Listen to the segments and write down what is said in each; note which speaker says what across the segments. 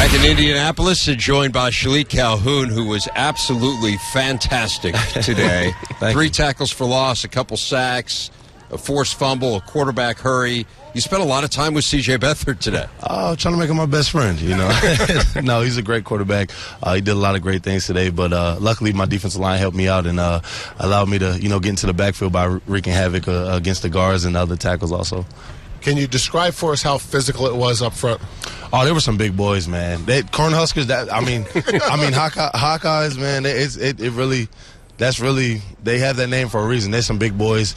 Speaker 1: Back in Indianapolis, joined by Shilique Calhoun, who was absolutely fantastic today. 3 tackles for loss, a couple sacks, a forced fumble, a quarterback hurry. You spent a lot of time with C.J. Beathard today.
Speaker 2: Oh, trying to make him my best friend, you know. No, he's a great quarterback. He did a lot of great things today, but luckily my defensive line helped me out and allowed me to, get into the backfield by wreaking havoc against the guards and other tackles also.
Speaker 3: Can you describe for us how physical it was up front?
Speaker 2: Oh, there were some big boys, man. Cornhuskers. Hawkeyes, man. That's really they have that name for a reason. They're some big boys.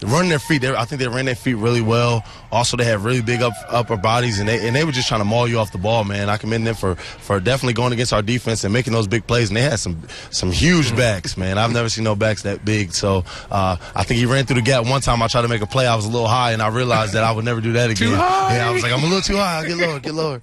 Speaker 2: Running their feet, I think they ran their feet really well. Also, they have really big upper bodies, and they were just trying to maul you off the ball, man. I commend them for definitely going against our defense and making those big plays. And they had some huge backs, man. I've never seen no backs that big. So I think he ran through the gap one time. I tried to make a play. I was a little high, and I realized that I would never do that again.
Speaker 4: Too high.
Speaker 2: Yeah, I was like, I'm a little too high. I'll get lower.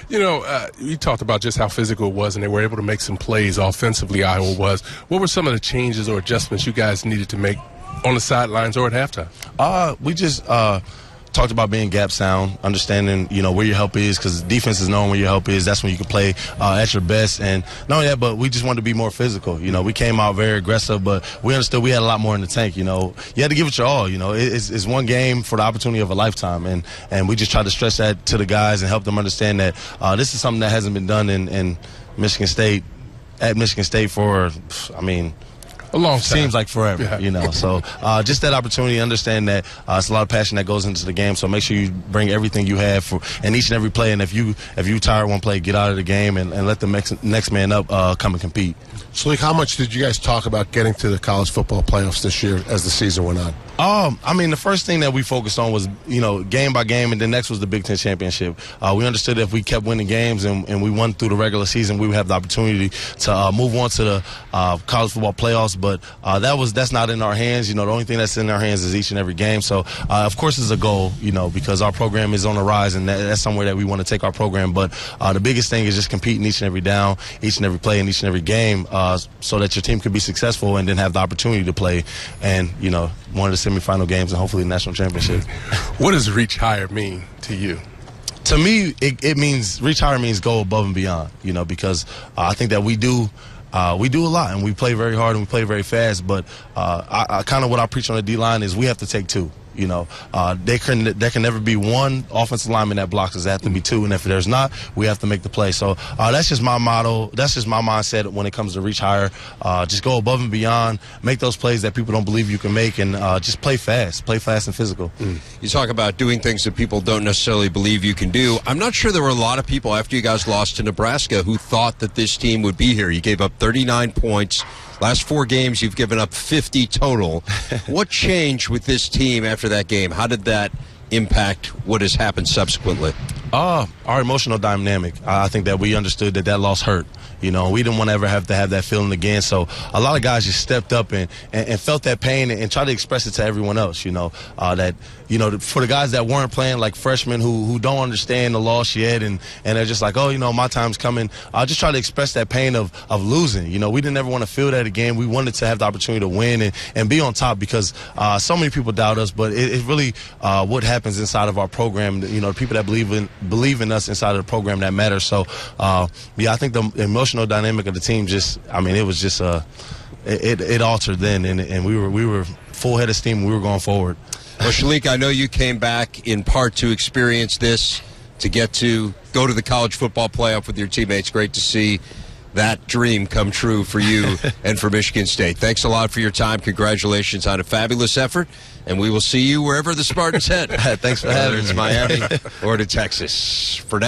Speaker 4: You talked about just how physical it was, and they were able to make some plays offensively, Iowa was. What were some of the changes or adjustments you guys needed to make on the sidelines or at halftime?
Speaker 2: We just talked about being gap sound, understanding, where your help is, because defense is knowing where your help is. That's when you can play at your best. And not only that, but we just wanted to be more physical. We came out very aggressive, but we understood we had a lot more in the tank. You had to give it your all. It's one game for the opportunity of a lifetime. And we just tried to stress that to the guys and help them understand that this is something that hasn't been done in Michigan State, at Michigan State for,
Speaker 4: a long time.
Speaker 2: Seems like forever,
Speaker 4: yeah.
Speaker 2: So just that opportunity, understand that it's a lot of passion that goes into the game. So make sure you bring everything you have in each and every play. And if you tired one play, get out of the game and let the next man up come and compete.
Speaker 3: Shilique, how much did you guys talk about getting to the college football playoffs this year as the season went on?
Speaker 2: The first thing that we focused on was, game by game, and then next was the Big Ten championship. We understood that if we kept winning games and we won through the regular season, we would have the opportunity to move on to the college football playoffs. But that's not in our hands. The only thing that's in our hands is each and every game. So, of course, it's a goal, because our program is on the rise, and that's somewhere that we want to take our program. But the biggest thing is just competing each and every down, each and every play, and each and every game, so that your team can be successful and then have the opportunity to play and, one of the semifinal games and hopefully the national championship.
Speaker 4: What does reach higher mean to you?
Speaker 2: To me, it means reach higher means go above and beyond, because I think that we do a lot, and we play very hard and we play very fast. But I kind of what I preach on the D-line is we have to take two. There can never be one offensive lineman that blocks us. There have to be two, and if there's not, we have to make the play. So that's just my motto. That's just my mindset when it comes to reach higher. Just go above and beyond, make those plays that people don't believe you can make, and just play fast and physical.
Speaker 1: You talk about doing things that people don't necessarily believe you can do. I'm not sure there were a lot of people after you guys lost to Nebraska who thought that this team would be here. You gave up 39 points. Last 4 games, you've given up 50 total. What changed with this team after that game? How did that impact what has happened subsequently?
Speaker 2: Our emotional dynamic. I think that we understood that loss hurt. We didn't want to ever have to have that feeling again. So a lot of guys just stepped up and felt that pain and tried to express it to everyone else. For the guys that weren't playing, like freshmen who don't understand the loss yet, and they're just like, my time's coming. I just try to express that pain of losing. We didn't ever want to feel that again. We wanted to have the opportunity to win and be on top because so many people doubt us, but it's really what happens inside of our program. The people that believe in us inside of the program that matters. So I think the emotional dynamic of the team it was just it altered then, and we were full head of steam. We were going forward.
Speaker 1: Well, Shilique, I know you came back in part to experience this, to get to go to the college football playoff with your teammates. Great to see that dream come true for you and for Michigan State. Thanks a lot for your time. Congratulations on a fabulous effort, and we will see you wherever the Spartans head.
Speaker 2: Thanks for having me.
Speaker 1: Whether it's Miami or to Texas. For now.